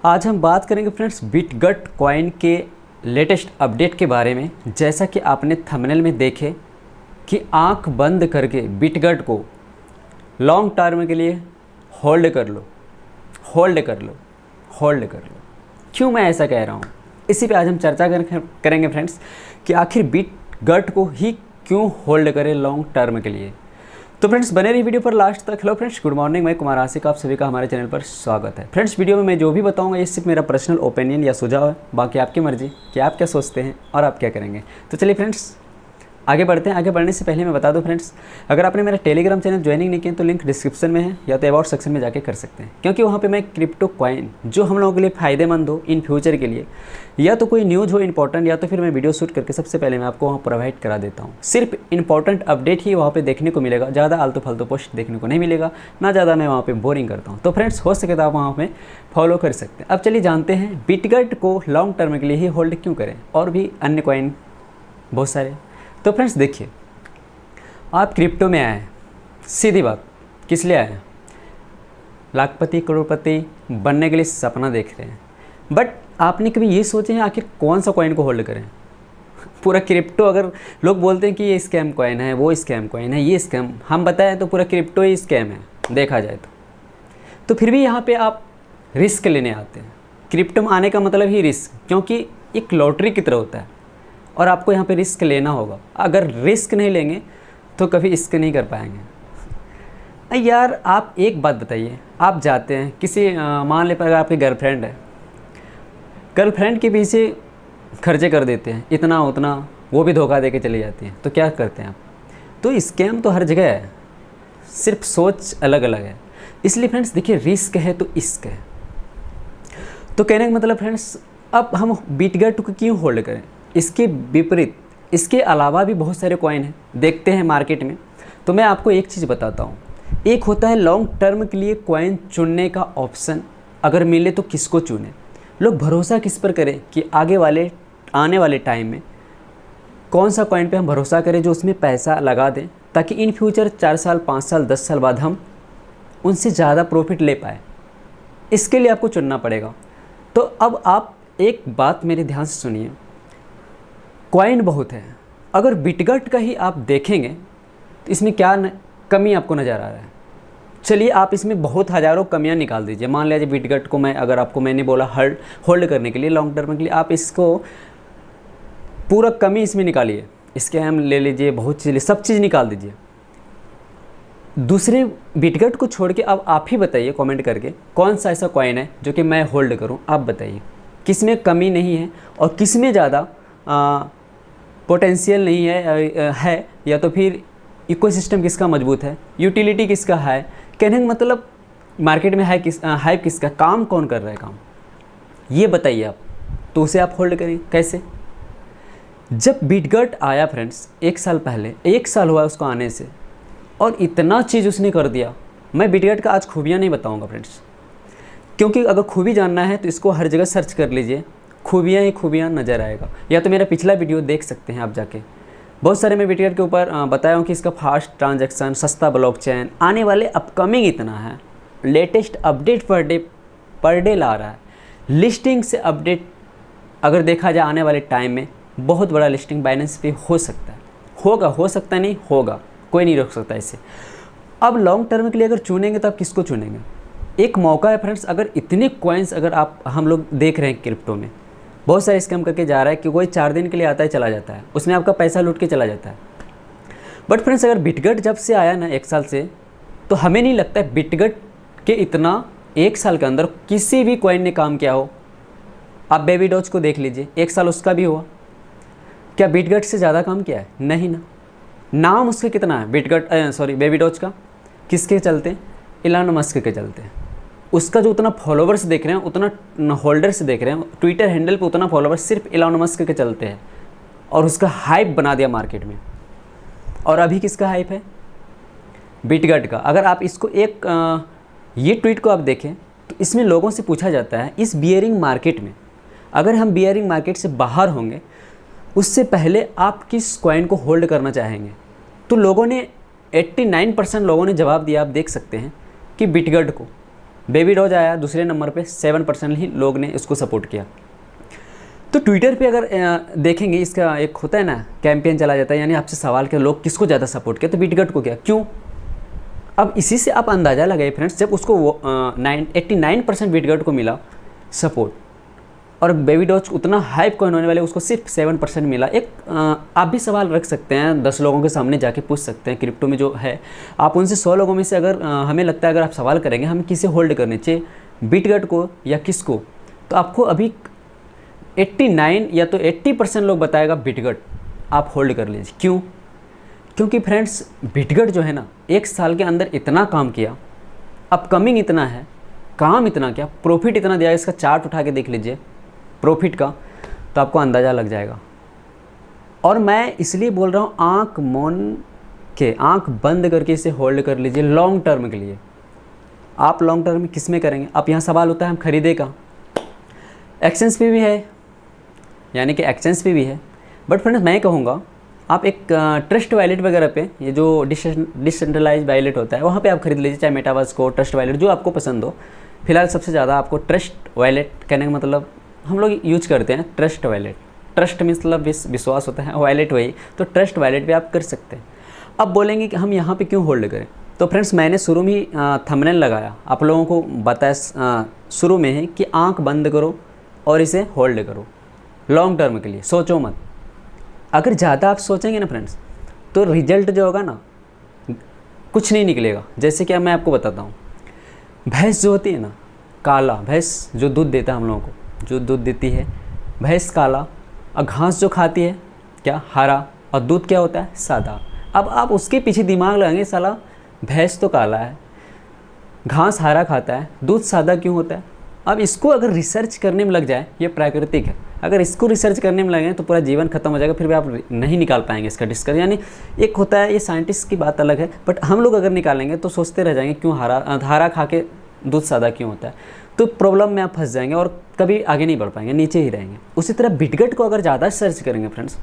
आज हम बात करेंगे फ्रेंड्स बिटगट कॉइन के लेटेस्ट अपडेट के बारे में। जैसा कि आपने थंबनेल में देखे कि आंख बंद करके बिटगट को लॉन्ग टर्म के लिए होल्ड कर लो, होल्ड कर लो, होल्ड कर लो। क्यों मैं ऐसा कह रहा हूँ, इसी पे आज हम चर्चा करेंगे फ्रेंड्स कि आखिर बिटगट को ही क्यों होल्ड करें लॉन्ग टर्म के लिए। तो फ्रेंड्स बने रही वीडियो पर लास्ट तक। हेलो फ्रेंड्स, गुड मॉर्निंग, मैं कुमार आसिक, आप सभी का हमारे चैनल पर स्वागत है। फ्रेंड्स वीडियो में मैं जो भी बताऊंगा ये सिर्फ मेरा पर्सनल ओपिनियन या सुझाव है, बाकी आपकी मर्जी कि आप क्या सोचते हैं और आप क्या करेंगे। तो चलिए फ्रेंड्स आगे बढ़ते हैं। आगे बढ़ने से पहले मैं बता दूं फ्रेंड्स, अगर आपने मेरा टेलीग्राम चैनल ज्वाइनिंग नहीं किया तो लिंक डिस्क्रिप्शन में है या तो अबाउट सेक्शन में जाके कर सकते हैं, क्योंकि वहाँ पे मैं क्रिप्टो कॉइन जो हम लोगों के लिए फ़ायदेमंद हो इन फ्यूचर के लिए, या तो कोई न्यूज़ हो इंपॉर्टेंट, या तो फिर मैं वीडियो शूट करके सबसे पहले मैं आपको वहाँ प्रोवाइड करा देता हूँ। सिर्फ इंपॉर्टेंट अपडेट ही वहाँ पर देखने को मिलेगा, ज़्यादा आलतू फालतू पोस्ट देखने को नहीं मिलेगा, ना ज़्यादा मैं वहाँ पर बोरिंग करता हूँ। तो फ्रेंड्स हो सके तो आप वहाँ पर फॉलो कर सकते हैं। अब चलिए जानते हैं बिटगट को लॉन्ग टर्म के लिए ही होल्ड क्यों करें, और भी अन्य कॉइन बहुत सारे। तो फ्रेंड्स देखिए, आप क्रिप्टो में आए हैं, सीधी बात, किस लिए आए हैं? लाखपति करोड़पति बनने के लिए सपना देख रहे हैं, बट आपने कभी ये सोचे हैं आखिर कौन सा कॉइन को होल्ड करें? पूरा क्रिप्टो, अगर लोग बोलते हैं कि ये स्कैम कॉइन है, वो स्कैम कॉइन है, ये स्कैम, हम बताएं तो पूरा क्रिप्टो ही स्कैम है देखा जाए तो फिर भी यहाँ पे आप रिस्क लेने आते हैं। क्रिप्टो में आने का मतलब ही रिस्क, क्योंकि एक लॉटरी की तरह होता है और आपको यहाँ पे रिस्क लेना होगा। अगर रिस्क नहीं लेंगे तो कभी इश्क नहीं कर पाएंगे। यार आप एक बात बताइए, आप जाते हैं किसी मान ले अगर आपकी गर्लफ्रेंड है, गर्लफ्रेंड के पीछे खर्चे कर देते हैं इतना उतना, वो भी धोखा दे के चली जाती है, तो क्या करते हैं आप? तो स्कैम तो हर जगह है, सिर्फ सोच अलग अलग है। इसलिए फ्रेंड्स देखिए, रिस्क है तो इश्क है। तो कहने का मतलब फ्रेंड्स, अब हम बिटगट को क्यों होल्ड करें? इसके विपरीत, इसके अलावा भी बहुत सारे कॉइन हैं, देखते हैं मार्केट में। तो मैं आपको एक चीज़ बताता हूँ, एक होता है लॉन्ग टर्म के लिए कॉइन चुनने का ऑप्शन, अगर मिले तो किसको चुने। लोग भरोसा किस पर करें कि आने वाले टाइम में कौन सा कॉइन पे हम भरोसा करें जो उसमें पैसा लगा दें, ताकि इन फ्यूचर 4 साल 5 साल 10 साल बाद हम उनसे ज़्यादा प्रॉफिट ले पाए। इसके लिए आपको चुनना पड़ेगा। तो अब आप एक बात मेरे ध्यान से सुनिए, कॉइन बहुत है, अगर बिटगट का ही आप देखेंगे तो इसमें क्या कमी आपको नज़र आ रहा है? चलिए आप इसमें बहुत हज़ारों कमियां निकाल दीजिए। मान लीजिए बिटगट को मैंने बोला होल्ड करने के लिए लॉन्ग टर्म के लिए, आप इसको पूरा कमी इसमें निकालिए, स्कैम ले लीजिए, बहुत चीज़, सब चीज़ निकाल दीजिए। दूसरे बिटगट को छोड़ के अब आप ही बताइए कमेंट करके, कौन सा ऐसा कॉइन है जो कि मैं होल्ड करूं? आप बताइए किस में कमी नहीं है और किस में ज़्यादा पोटेंशियल नहीं है, या तो फिर इकोसिस्टम किसका मजबूत है, यूटिलिटी किसका है। कहने का मतलब मार्केट में हाइप किसका, काम कौन कर रहा है काम, ये बताइए आप, तो उसे आप होल्ड करें। कैसे? जब बिटगट आया फ्रेंड्स 1 साल पहले, 1 साल हुआ उसको आने से, और इतना चीज़ उसने कर दिया। मैं बिटगट का आज खूबियाँ नहीं बताऊँगा फ्रेंड्स, क्योंकि अगर खूबी जानना है तो इसको हर जगह सर्च कर लीजिए, खूबियाँ ही खूबियाँ नज़र आएगा, या तो मेरा पिछला वीडियो देख सकते हैं आप जाके। बहुत सारे मैं बिटगट के ऊपर बताया हूँ कि इसका फास्ट ट्रांजैक्शन, सस्ता ब्लॉकचेन, आने वाले अपकमिंग इतना है, लेटेस्ट अपडेट पर डे ला रहा है। लिस्टिंग से अपडेट अगर देखा जाए आने वाले टाइम में बहुत बड़ा लिस्टिंग बाइनेंस पे हो सकता है, होगा, हो सकता नहीं होगा, कोई नहीं रोक सकता इसे। अब लॉन्ग टर्म के लिए अगर चुनेंगे तो आप किसको चुनेंगे? एक मौका है फ्रेंड्स, अगर इतने कॉइन्स अगर हम लोग देख रहे हैं क्रिप्टो में, बहुत सारे स्कैम करके जा रहा है कि कोई 4 दिन के लिए आता है चला जाता है, उसमें आपका पैसा लूट के चला जाता है। बट फ्रेंड्स अगर बिटगट जब से आया ना 1 साल से, तो हमें नहीं लगता है बिटगट के इतना 1 साल के अंदर किसी भी कॉइन ने काम किया हो। आप बेबी डॉज को देख लीजिए, 1 साल उसका भी हुआ, क्या बिटगट से ज़्यादा काम किया है? नहीं ना। नाम उसका कितना है बेबी डॉज का, किसके चलते? इलॉन मस्क के चलते। उसका जो उतना फॉलोवर्स देख रहे हैं, उतना होल्डर्स देख रहे हैं, ट्विटर हैंडल पे उतना फॉलोवर्स सिर्फ इलॉन मस्क के चलते हैं, और उसका हाइप बना दिया मार्केट में। और अभी किसका हाइप है? बिटगट का। अगर आप इसको ये ट्वीट को आप देखें तो इसमें लोगों से पूछा जाता है, इस बियरिंग मार्केट में अगर हम बियरिंग मार्केट से बाहर होंगे उससे पहले आप किस कॉइन को होल्ड करना चाहेंगे? तो लोगों ने 89% लोगों ने जवाब दिया, आप देख सकते हैं कि बिटगट को। बेबी डॉज आया दूसरे नंबर पे, 7% ही लोग ने इसको सपोर्ट किया। तो ट्विटर पे अगर देखेंगे, इसका एक होता है ना कैंपेन चला जाता है, यानी आपसे सवाल किया लोग किसको ज़्यादा सपोर्ट किया, तो बिटगट को किया। क्यों? अब इसी से आप अंदाज़ा लगाइए फ्रेंड्स, जब उसको 89% बिटगट को मिला सपोर्ट, और बेबी डॉज उतना हाइप कॉइन होने वाले उसको सिर्फ 7% मिला। एक आप भी सवाल रख सकते हैं, 10 लोगों के सामने जाके पूछ सकते हैं क्रिप्टो में जो है, आप उनसे 100 लोगों में से अगर हमें लगता है अगर आप सवाल करेंगे हम किसे होल्ड करने चाहिए, बिटगट को या किसको, तो आपको अभी 89 या तो 80% लोग बताएगा बिटगट आप होल्ड कर लीजिए। क्यों? क्योंकि फ्रेंड्स बिटगट जो है ना 1 साल के अंदर इतना काम किया, अपकमिंग इतना है, काम इतना किया, प्रॉफिट इतना दिया, इसका चार्ट उठा के देख लीजिए प्रॉफिट का, तो आपको अंदाज़ा लग जाएगा। और मैं इसलिए बोल रहा हूँ आँख मौन के, आँख बंद करके इसे होल्ड कर लीजिए लॉन्ग टर्म के लिए। आप लॉन्ग टर्म में किस में करेंगे? अब यहाँ सवाल होता है हम खरीदे का, एक्सचेंज पे भी है, यानी कि एक्सचेंज पे भी है, बट फ्रेंड्स मैं कहूँगा आप एक ट्रस्ट वैलेट वगैरह पे, ये जो डिसेंट्रलाइज वैलेट होता है वहाँ पे आप खरीद लीजिए, चाहे मेटावर्स को, ट्रस्ट वैलेट जो आपको पसंद हो। फिलहाल सबसे ज़्यादा आपको ट्रस्ट वैलेट कहने का मतलब हम लोग यूज करते हैं ट्रस्ट वैलेट, ट्रस्ट मतलब विश्वास होता है, वैलेट वही, तो ट्रस्ट वैलेट पे आप कर सकते हैं। अब बोलेंगे कि हम यहाँ पे क्यों होल्ड करें, तो फ्रेंड्स मैंने शुरू में ही थंबनेल लगाया, आप लोगों को बताया शुरू में ही कि आँख बंद करो और इसे होल्ड करो लॉन्ग टर्म के लिए, सोचो मत। अगर ज़्यादा आप सोचेंगे ना फ्रेंड्स, तो रिजल्ट जो होगा ना कुछ नहीं निकलेगा। जैसे कि मैं आपको बताता हूँ, भैंस जो होती है ना, काला भैंस जो दूध देता है हम लोगों को, जो दूध देती है भैंस काला, और घास जो खाती है क्या हरा, और दूध क्या होता है सादा। अब आप उसके पीछे दिमाग लगाएंगे, साला भैंस तो काला है, घास हरा खाता है, दूध सादा क्यों होता है। अब इसको अगर रिसर्च करने में लग जाए, ये प्राकृतिक है, अगर इसको रिसर्च करने में लगे तो पूरा जीवन खत्म हो जाएगा, फिर भी आप नहीं निकाल पाएंगे इसका डिस्कस। यानी एक होता है, ये साइंटिस्ट की बात अलग है, बट हम लोग अगर निकालेंगे तो सोचते रह जाएंगे क्यों हरा खा के दूध सादा क्यों होता है, तो प्रॉब्लम में आप फंस जाएंगे और कभी आगे नहीं बढ़ पाएंगे, नीचे ही रहेंगे। उसी तरह बिटगट को अगर ज़्यादा सर्च करेंगे फ्रेंड्स,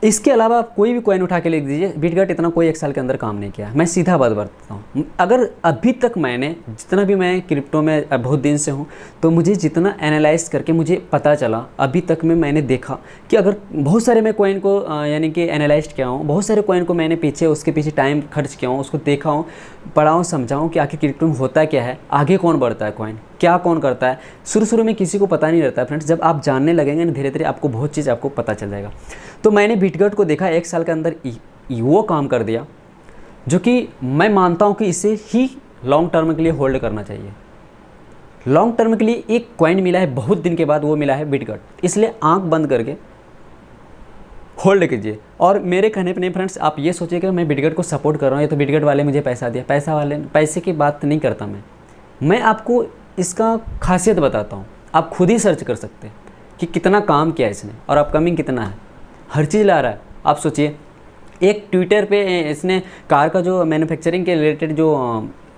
इसके अलावा आप कोई भी कॉइन उठा के लिख दीजिए, बिटगट इतना कोई 1 साल के अंदर काम नहीं किया। मैं सीधा बात बताता हूँ, अगर अभी तक मैंने जितना भी मैं क्रिप्टो में बहुत दिन से हूँ, तो मुझे जितना एनालाइज करके मुझे पता चला अभी तक में, मैंने देखा कि अगर बहुत सारे मैं कॉइन को यानी कि एनालाइज किया हूँ, बहुत सारे कॉइन को मैंने उसके पीछे टाइम खर्च किया हूँ, उसको देखा हूँ, पढ़ा हूँ, समझाऊँ कि आखिर क्रिप्टो में होता क्या है, आगे कौन बढ़ता है, कॉइन क्या कौन करता है। शुरू में किसी को पता नहीं रहता है फ्रेंड्स, जब आप जानने लगेंगे ना धीरे धीरे आपको बहुत चीज़ आपको पता चल जाएगा। तो मैंने बिटगट को देखा 1 साल के अंदर वो काम कर दिया, जो कि मैं मानता हूँ कि इसे ही लॉन्ग टर्म के लिए होल्ड करना चाहिए। लॉन्ग टर्म के लिए एक कॉइन मिला है बहुत दिन के बाद, वो मिला है बिटगट, इसलिए आंख बंद करके होल्ड कीजिए। और मेरे कहने पे नहीं फ्रेंड्स, आप ये सोचिए कि मैं बिटगट को सपोर्ट कर रहा हूँ, ये तो बिटगट वाले मुझे पैसा दिया, पैसे की बात नहीं करता मैं आपको इसका खासियत बताता हूँ। आप खुद ही सर्च कर सकते हैं कि कितना काम किया इसने और अपकमिंग कितना है, हर चीज़ ला रहा है। आप सोचिए, एक ट्विटर पे इसने कार का जो मैन्युफैक्चरिंग के रिलेटेड जो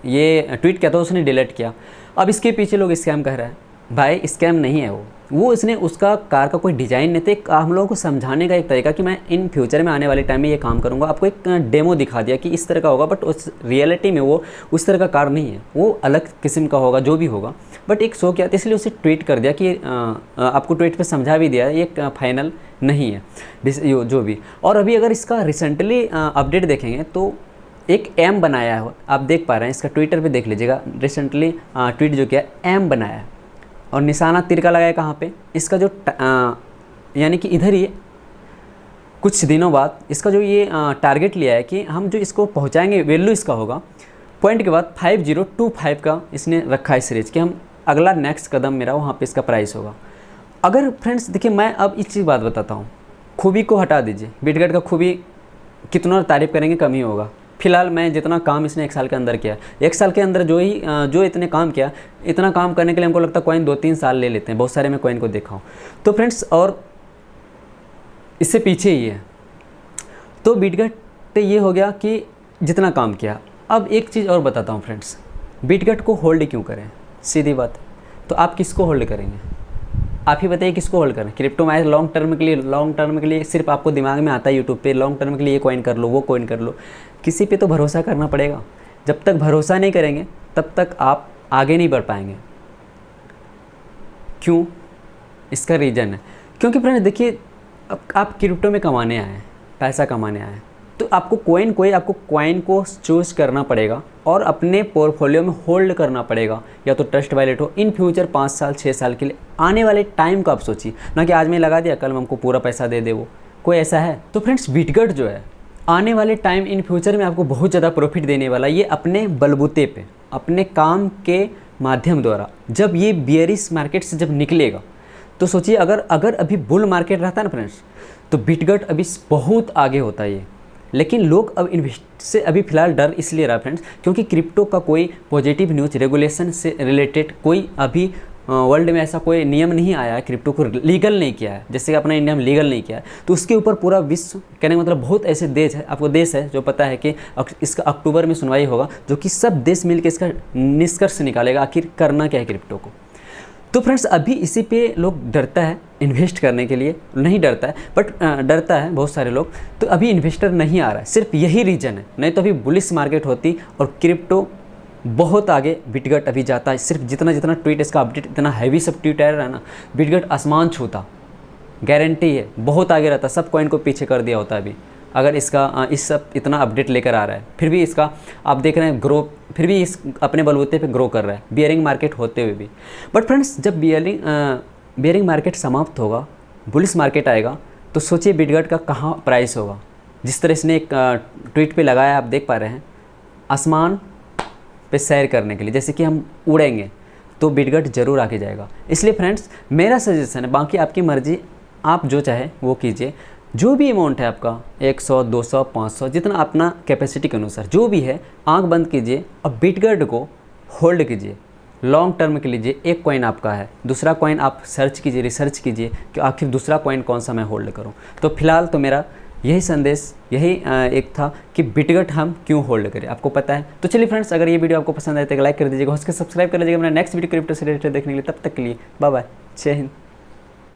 ये ट्वीट किया था उसने डिलीट किया। अब इसके पीछे लोग स्कैम कह रहे हैं, भाई स्कैम नहीं है वो इसने उसका कार का कोई डिज़ाइन नहीं था, हम लोगों को समझाने का एक तरीका कि मैं इन फ्यूचर में आने वाले टाइम में ये काम करूँगा, आपको एक डेमो दिखा दिया कि इस तरह का होगा, बट उस रियलिटी में वो उस तरह का कार नहीं है, वो अलग किस्म का होगा जो भी होगा, बट एक शो किया था इसलिए उसे ट्वीट कर दिया कि आपको ट्वीट पे समझा भी दिया ये फाइनल नहीं है जो भी। और अभी अगर इसका रिसेंटली अपडेट देखेंगे तो एक एम बनाया है, आप देख पा रहे हैं, इसका ट्विटर पे देख लीजिएगा, रिसेंटली ट्वीट जो किया एम बनाया है और निशाना तीर का लगाया कहाँ पे, इसका जो यानी कि इधर ही कुछ दिनों बाद इसका जो ये टारगेट लिया है कि हम जो इसको पहुँचाएंगे वैल्यू इसका होगा पॉइंट के बाद 5025 का इसने रखा है सीरीज कि हम अगला नेक्स्ट कदम मेरा वहाँ पे इसका प्राइस होगा। अगर फ्रेंड्स देखिए, मैं अब इस चीज़ बात बताता हूँ, खूबी को हटा दीजिए, बिटगट का खूबी कितना तारीफ़ करेंगे कम ही होगा। फिलहाल मैं जितना काम इसने 1 साल के अंदर किया, 1 साल के अंदर जो इतने काम किया, इतना काम करने के लिए हमको लगता है कॉइन 2-3 साल ले लेते हैं, बहुत सारे मैं कॉइन को देखा हूँ। तो फ्रेंड्स, और इससे पीछे ही है, तो बिटगट ये हो गया कि जितना काम किया। अब एक चीज़ और बताता हूँ फ्रेंड्स, बिटगट को होल्ड क्यों करें, सीधी बात। तो आप किसको होल्ड करेंगे, आप ही बताइए किसको होल्ड करें। क्रिप्टो में लॉन्ग टर्म के लिए सिर्फ आपको दिमाग में आता है यूट्यूब पे लॉन्ग टर्म के लिए ये कॉइन कर लो, वो कॉइन कर लो, किसी पे तो भरोसा करना पड़ेगा। जब तक भरोसा नहीं करेंगे तब तक आप आगे नहीं बढ़ पाएंगे। क्यों? इसका रीज़न है क्योंकि फ्रेंड्स देखिए, अब आप क्रिप्टो में कमाने आए हैं, पैसा कमाने आए हैं, तो आपको आपको कॉइन को चूज करना पड़ेगा और अपने पोर्टफोलियो में होल्ड करना पड़ेगा, या तो ट्रस्ट वैलेट हो। इन फ्यूचर 5 साल 6 साल के लिए आने वाले टाइम का आप सोचिए, ना कि आज मैं लगा दिया कल हमको पूरा पैसा दे दे, वो कोई ऐसा है? तो फ्रेंड्स बिटगट जो है आने वाले टाइम इन फ्यूचर में आपको बहुत ज़्यादा प्रॉफिट देने वाला है। ये अपने बलबूते पे, अपने काम के माध्यम द्वारा, जब ये बियरिश मार्केट से जब निकलेगा तो सोचिए, अगर अभी बुल मार्केट रहता है ना फ्रेंड्स, तो बिटगट अभी बहुत आगे होता है ये। लेकिन लोग अब इन्वेस्ट से अभी फ़िलहाल डर इसलिए रहा फ्रेंड्स, क्योंकि क्रिप्टो का कोई पॉजिटिव न्यूज़ रेगुलेशन से रिलेटेड कोई अभी वर्ल्ड में ऐसा कोई नियम नहीं आया है, क्रिप्टो को लीगल नहीं किया है, जैसे कि अपना इंडिया में लीगल नहीं किया है। तो उसके ऊपर पूरा विश्व, कहने का मतलब बहुत ऐसे देश है, आपको देश है जो पता है कि इसका अक्टूबर में सुनवाई होगा, जो कि सब देश मिलकर इसका निष्कर्ष निकालेगा आखिर करना क्या है क्रिप्टो को। तो फ्रेंड्स अभी इसी पे लोग डरता है इन्वेस्ट करने के लिए, नहीं डरता है बट डरता है बहुत सारे लोग। तो अभी इन्वेस्टर नहीं आ रहा है, सिर्फ यही रीज़न है, नहीं तो अभी बुलिश मार्केट होती और क्रिप्टो बहुत आगे बिटगट अभी जाता है। सिर्फ जितना जितना ट्वीट इसका अपडेट, इतना हैवी सब ट्वीट आ रहा है ना, बिटगट आसमान छूता, गारंटी है, बहुत आगे रहता, सब कॉइन को पीछे कर दिया होता अभी, अगर इसका इस सब इतना अपडेट लेकर आ रहा है। फिर भी इसका आप देख रहे हैं ग्रो, फिर भी इस अपने बलबूते पे ग्रो कर रहा है बियरिंग मार्केट होते हुए भी। बट फ्रेंड्स जब बियरिंग मार्केट समाप्त होगा, बुलिश मार्केट आएगा, तो सोचिए बिटगट का कहाँ प्राइस होगा। जिस तरह इसने एक ट्वीट पे लगाया, आप देख पा रहे हैं, आसमान पे सैर करने के लिए, जैसे कि हम उड़ेंगे तो बिटगट ज़रूर आके जाएगा। इसलिए फ्रेंड्स मेरा सजेशन है, बाकी आपकी मर्ज़ी, आप जो चाहे वो कीजिए। जो भी अमाउंट है आपका 100, 200, 500, जितना अपना कैपेसिटी के अनुसार जो भी है, आंख बंद कीजिए और बिटगट को होल्ड कीजिए, लॉन्ग टर्म के लीजिए। एक कॉइन आपका है, दूसरा कॉइन आप सर्च कीजिए, रिसर्च कीजिए कि आखिर दूसरा कॉइन कौन सा मैं होल्ड करूं। तो फिलहाल तो मेरा यही संदेश, यही एक था कि बिटगट हम क्यों होल्ड करें, आपको पता है। तो चलिए फ्रेंड्स, अगर ये वीडियो आपको पसंद आए तो लाइक कर दीजिएगा, हो सके सब्सक्राइब कर लीजिएगा मेरा नेक्स्ट वीडियो क्रिप्टो से रिलेटेड देखने के लिए। तब तक के लिए बाय बाय, जय हिंद।